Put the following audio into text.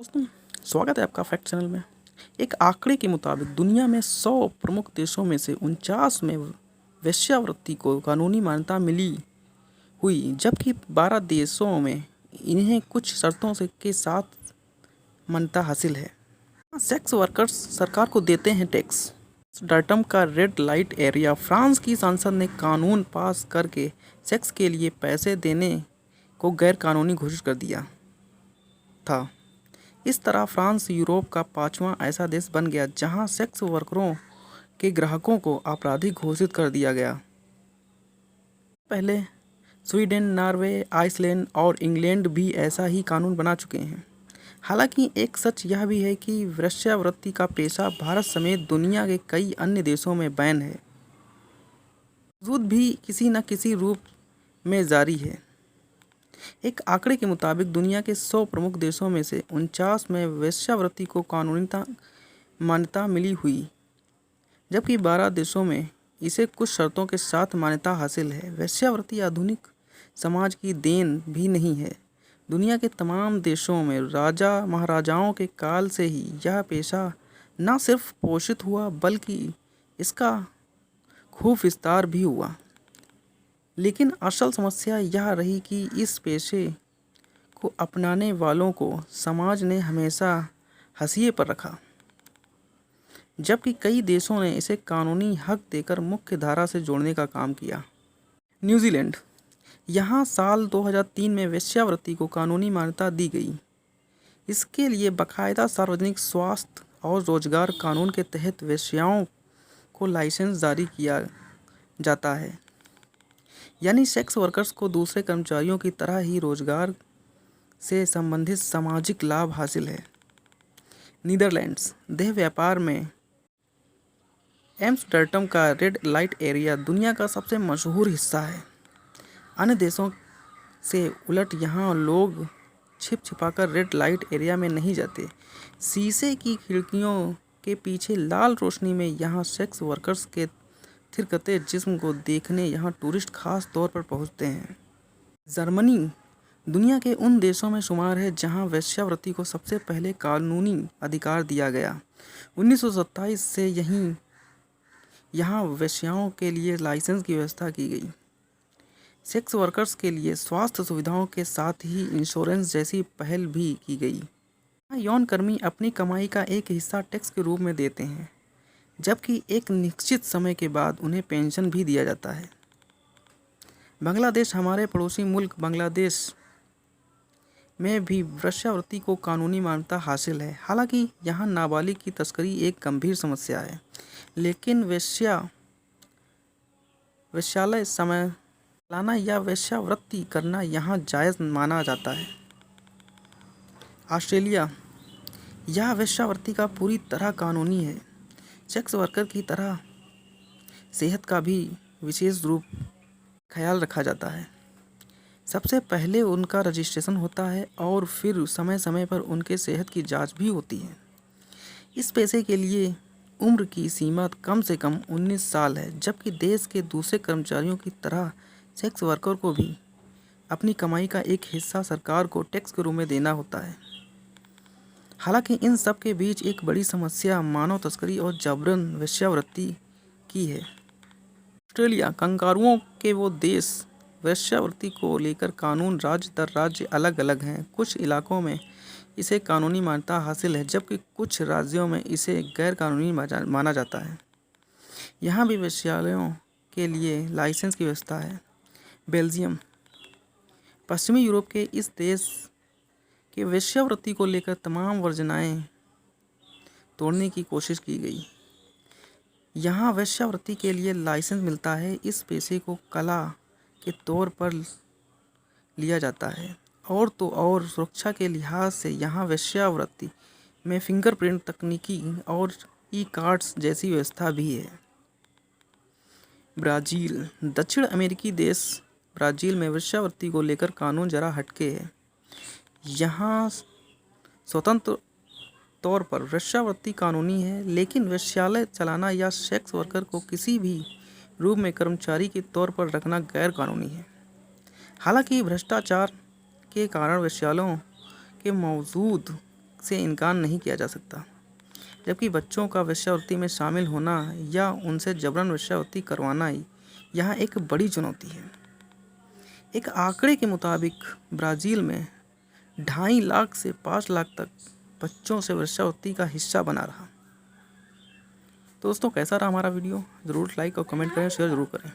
दोस्तों, स्वागत है आपका फैक्ट चैनल में। एक आंकड़े के मुताबिक दुनिया में 100 प्रमुख देशों में से 49 में वेश्यावृत्ति को कानूनी मान्यता मिली हुई, जबकि 12 देशों में इन्हें कुछ शर्तों से के साथ मान्यता हासिल है। सेक्स वर्कर्स सरकार को देते हैं टैक्स। डार्टम का रेड लाइट एरिया। फ्रांस की संसद ने कानून पास करके सेक्स के लिए पैसे देने को गैर कानूनी घोषित कर दिया था। इस तरह फ्रांस यूरोप का 5वां ऐसा देश बन गया जहां सेक्स वर्करों के ग्राहकों को आपराधिक घोषित कर दिया गया। पहले स्वीडन, नॉर्वे, आइसलैंड और इंग्लैंड भी ऐसा ही कानून बना चुके हैं। हालांकि एक सच यह भी है कि वेश्यावृत्ति का पेशा भारत समेत दुनिया के कई अन्य देशों में बैन है, मौजूद भी किसी न किसी रूप में जारी है। एक आंकड़े के मुताबिक दुनिया के 100 प्रमुख देशों में से 49 में वेश्यावृत्ति को कानूनी मान्यता मिली हुई, जबकि 12 देशों में इसे कुछ शर्तों के साथ मान्यता हासिल है। वेश्यावृत्ति आधुनिक समाज की देन भी नहीं है। दुनिया के तमाम देशों में राजा महाराजाओं के काल से ही यह पेशा न सिर्फ पोषित हुआ बल्कि इसका खूब विस्तार भी हुआ। लेकिन असल समस्या यह रही कि इस पेशे को अपनाने वालों को समाज ने हमेशा हाशिए पर रखा, जबकि कई देशों ने इसे कानूनी हक देकर मुख्य धारा से जोड़ने का काम किया। न्यूजीलैंड। यहाँ साल 2003 में वेश्यावृत्ति को कानूनी मान्यता दी गई। इसके लिए बाकायदा सार्वजनिक स्वास्थ्य और रोजगार कानून के तहत वेश्याओं को लाइसेंस जारी किया जाता है, यानी सेक्स वर्कर्स को दूसरे कर्मचारियों की तरह ही रोजगार से संबंधित सामाजिक लाभ हासिल है। नीदरलैंड्स। देह व्यापार में एम्स्टर्डम का रेड लाइट एरिया दुनिया का सबसे मशहूर हिस्सा है। अन्य देशों से उलट यहाँ लोग छिप छिपाकर रेड लाइट एरिया में नहीं जाते। शीशे की खिड़कियों के पीछे लाल रोशनी में यहाँ सेक्स वर्कर्स के थिरकते जिस्म को देखने यहाँ टूरिस्ट खास तौर पर पहुँचते हैं। जर्मनी दुनिया के उन देशों में शुमार है जहाँ वेश्यावृत्ति को सबसे पहले कानूनी अधिकार दिया गया। 1927 से यहाँ वेश्याओं के लिए लाइसेंस की व्यवस्था की गई। सेक्स वर्कर्स के लिए स्वास्थ्य सुविधाओं के साथ ही इंश्योरेंस जैसी पहल भी की गई। यौन कर्मी अपनी कमाई का एक हिस्सा टैक्स के रूप में देते हैं, जबकि एक निश्चित समय के बाद उन्हें पेंशन भी दिया जाता है। बांग्लादेश। हमारे पड़ोसी मुल्क बांग्लादेश में भी वेश्यावृत्ति को कानूनी मान्यता हासिल है। हालांकि यहाँ नाबालिग की तस्करी एक गंभीर समस्या है, लेकिन वेश्यालय समय चलाना या वेश्यावृत्ति करना यहाँ जायज़ माना जाता है। ऑस्ट्रेलिया। यह वेश्यावृत्ति का पूरी तरह कानूनी है। सेक्स वर्कर की तरह सेहत का भी विशेष रूप ख्याल रखा जाता है। सबसे पहले उनका रजिस्ट्रेशन होता है और फिर समय समय पर उनके सेहत की जांच भी होती है। इस पेशे के लिए उम्र की सीमा कम से कम 19 साल है, जबकि देश के दूसरे कर्मचारियों की तरह सेक्स वर्कर को भी अपनी कमाई का एक हिस्सा सरकार को टैक्स के रूप में देना होता है। हालांकि इन सब के बीच एक बड़ी समस्या मानव तस्करी और जबरन वेश्यावृत्ति की है। ऑस्ट्रेलिया। कंगारुओं के वो देश। वेश्यावृत्ति को लेकर कानून राज्य दर राज्य अलग अलग हैं। कुछ इलाकों में इसे कानूनी मान्यता हासिल है, जबकि कुछ राज्यों में इसे गैर कानूनी माना जाता है। यहाँ भी वेश्यालयों के लिए लाइसेंस की व्यवस्था है। बेल्जियम। पश्चिमी यूरोप के इस देश के वेश्यावृत्ति को लेकर तमाम वर्जनाएं तोड़ने की कोशिश की गई। यहाँ वेश्यावृत्ति के लिए लाइसेंस मिलता है। इस पेशे को कला के तौर पर लिया जाता है, और तो और सुरक्षा के लिहाज से यहाँ वेश्यावृत्ति में फिंगरप्रिंट तकनीकी और ई कार्ड्स जैसी व्यवस्था भी है। ब्राज़ील। दक्षिण अमेरिकी देश ब्राज़ील में वेश्यावृत्ति को लेकर कानून जरा हटके है। यहाँ स्वतंत्र तौर पर वेश्यावृत्ति कानूनी है, लेकिन वेश्यालय चलाना या सेक्स वर्कर को किसी भी रूप में कर्मचारी के तौर पर रखना गैर कानूनी है। हालांकि भ्रष्टाचार के कारण वेश्यालयों के मौजूद से इनकार नहीं किया जा सकता, जबकि बच्चों का वेश्यावृत्ति में शामिल होना या उनसे जबरन वेश्यावृत्ति करवाना यहाँ एक बड़ी चुनौती है। एक आंकड़े के मुताबिक ब्राज़ील में 2.5 लाख से 5 लाख तक बच्चों से वेश्यावृत्ति का हिस्सा बना रहा। तो दोस्तों, कैसा रहा हमारा वीडियो? ज़रूर लाइक और कमेंट करें, शेयर ज़रूर करें।